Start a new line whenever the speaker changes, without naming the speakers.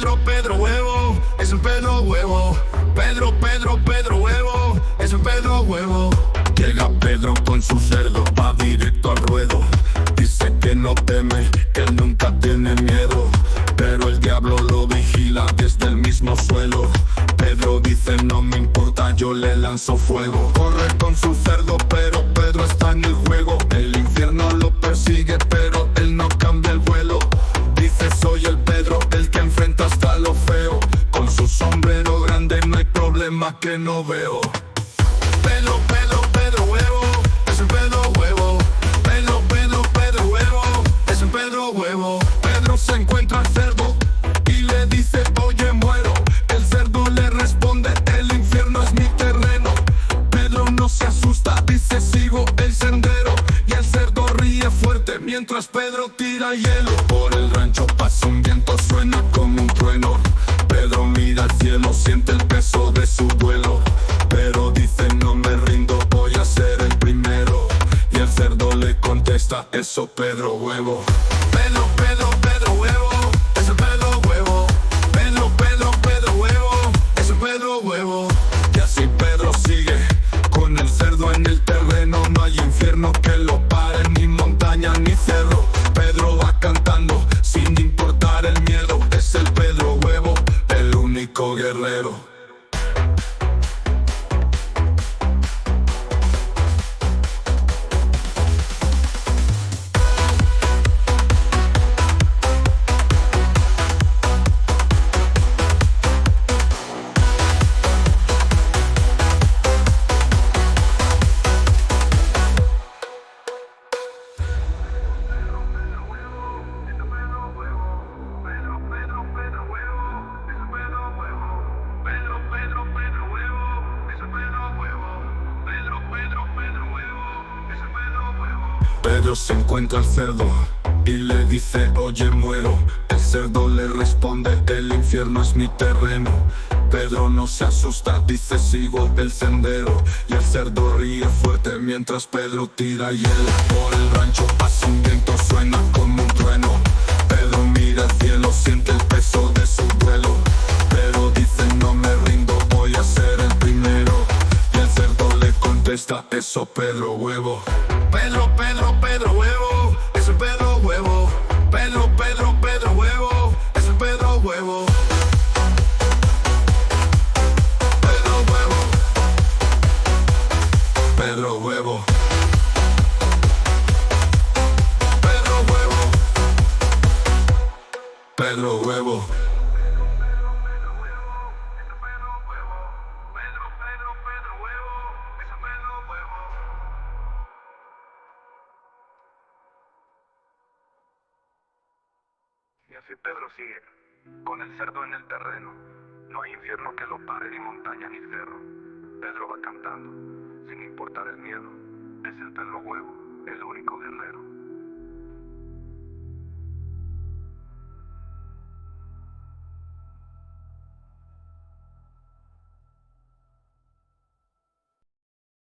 Pedro Huevo, es el Pedro Huevo. Pedro Huevo, es el Pedro Huevo. Llega Pedro con su cerdo, va directo al ruedo. Dice que no teme, que él nunca tiene miedo, pero el diablo lo vigila desde el mismo suelo. Pedro dice no me importa, yo le lanzo fuego. Corre con su cerdo, pero Pedro está en el juego. El infierno lo persigue, pero él no cambia el vuelo. Dice soy el Pedro, el que enfrenta hasta lo feo. Con su sombrero grande no hay problema que no veo. Pedro Huevo, es el Pedro Huevo. Pedro Huevo, es el Pedro Huevo. Pedro se encuentra al cerdo y le dice oye muero. El cerdo le responde el infierno es mi terreno. Pedro no se asusta, dice sigo el sendero. Y el cerdo ríe fuerte mientras Pedro tira hielo. Por el rancho pasa un viento, suena como un trueno. Pedro mira al cielo, siente el peso de su duelo, pero dice no me rindo, voy a ser el primero. Y el cerdo le contesta eso Pedro Huevo. Pedro Huevo, es el Pedro Huevo. Pedro Huevo, es el Pedro Huevo. Y así Pedro sigue con el cerdo en el terreno. No hay infierno que lo pare, ni montaña ni cerro. Pedro va cantando sin importar el miedo. Es el Pedro Huevo, el único guerrero. Pedro se encuentra al cerdo y le dice oye muero. El cerdo le responde el infierno es mi terreno. Pedro no se asusta, dice sigo el sendero. Y el cerdo ríe fuerte mientras Pedro tira hielo. Por el rancho pasa un viento, suena como un trueno. Pedro mira al cielo, siente el peso de su duelo, pero dice no me rindo, voy a ser el primero. Y el cerdo le contesta eso Pedro Huevo. Pedro Huevo, es el Pedro Huevo. Pedro Huevo, es el Pedro Huevo. Pedro Huevo, Pedro Huevo. Pedro Huevo, Pedro Huevo. Y así Pedro sigue con el cerdo en el terreno. No hay infierno que lo pare, ni montaña ni cerro. Pedro va cantando sin importar el miedo. Es el Pedro Huevo, el único guerrero.